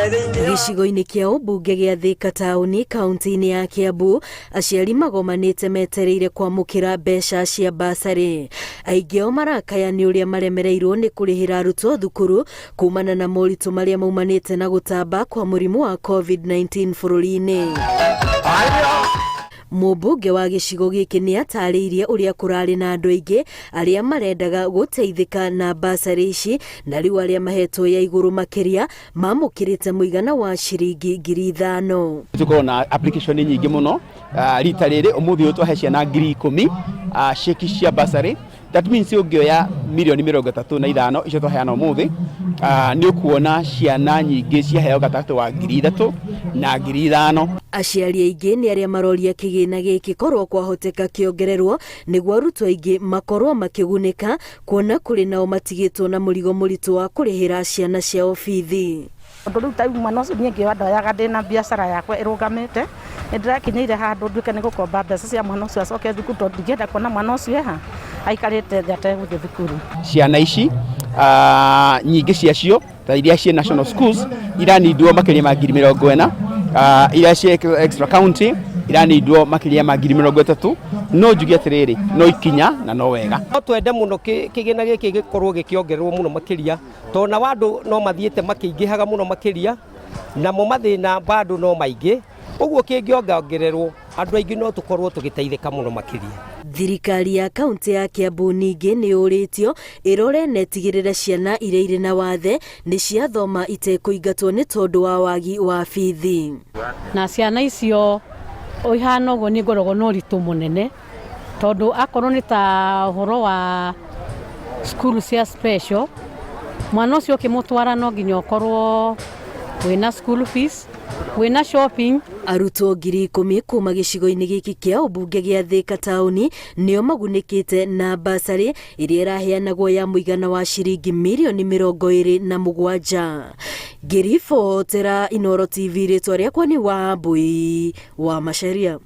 Gĩcigo-inĩ kĩa ũmbunge gĩa Thika taũni kaunti-inĩ ya Kiambu, aciari magomanĩte metereire kwamũkĩra mbeca cia bursary. Aingĩ o marakaya nĩ ũrĩa maremereirwo nĩ kũrĩhĩra arutwo thukuru kumana na moritũ marĩa maumanĩte na gũtamba kwa mũrimũ wa COVID-19 bũrũri-inĩ. Mũmbunge wa gĩcigo gĩkĩ nĩ atarĩirie ũrĩa kũrarĩ na andũ aingĩ arĩa marendaga gũteithĩka na bursary ici, na rĩu arĩa mahetwo ya igũrũ makĩria mamũkĩrĩte mũigana wa ciringi 5,000. Tukorwo na application nyingĩ mũno rita rĩrĩ ũmũthĩ ũyũ twahe ciana 10,000 cheki cia bursary. That means ũngĩoya mirioni 35 icio twaheana ũmũthĩ, nĩ ũkuona ciana nyingĩ ciaheo gatagatĩ wa 3,000 na 5,000. Aciari aingĩ nĩ arĩa maroria kĩgĩna gĩkĩ korwo kwahoteka kĩongererwo nĩguo arutwo aingĩ makorwo makĩgunĩka, kuona kũrĩ nao matigĩtwo na mũrigo mũritũ wa kũrĩhĩra ciana ciao bithi. Ũndũ rĩu ta mwana ũcio niĩ ngĩwandayaga ndĩna biacara yakwa ĩrũgamĩte, nĩndĩrakinyĩire handũ nduĩke nĩ gũkomba mbeca cia mwana ũcio acoke thukuru, tondũ ndingĩenda kuona mwana ũcio eha aikarĩte thĩ ategũthiĩ thukuru. Ciana ici nyingĩ ciacio ta iria ciĩ national schools iranindwo makĩria ma 40,000, iria ciĩ extra county iranindwo makĩria ma 30,000. No njuge atĩrĩrĩ, no ikinya na no wega. No twende mũno kĩgĩna gĩkĩ gĩkorwo gĩkĩongererwo mũno makĩria, tondũ na andũ no mathiĩte makĩingĩhaga mũno makĩria, namo mathĩna bado no maingĩ. Ũguo kĩngĩongererwo andũ aingĩ no tũkorwo tũgĩteithĩka mũno makĩria. Thirikari ya kaunti ya Kiambu ningĩ nĩ ũrĩtio ĩrore netigĩrĩre ciana iria irĩ na wathe nĩ ciathoma itekũingatwo nĩ tondũ wa wagi wa bithi. Na ciana icio ihana ũguo nĩ ngoragwo na ũritũ mũnene, tondũ akorwo nĩ ta ũhoro wa cukuru cia special, mwana ũcio ũkĩmũtwara no nginya ũkorwo wĩna school fees, wĩna shopping. Arutwo 10,000 kuma gĩcigo-inĩ gĩkĩ kĩa ũmbunge gĩa Thika taũni nĩo magunĩkĩte na bursary ĩrĩa ĩraheanagwo ya mũigana wa ciringi mirioni 27. Ngĩribotera Inooro TV, rĩtwa rĩakwa nĩ Wambui wa Macharia.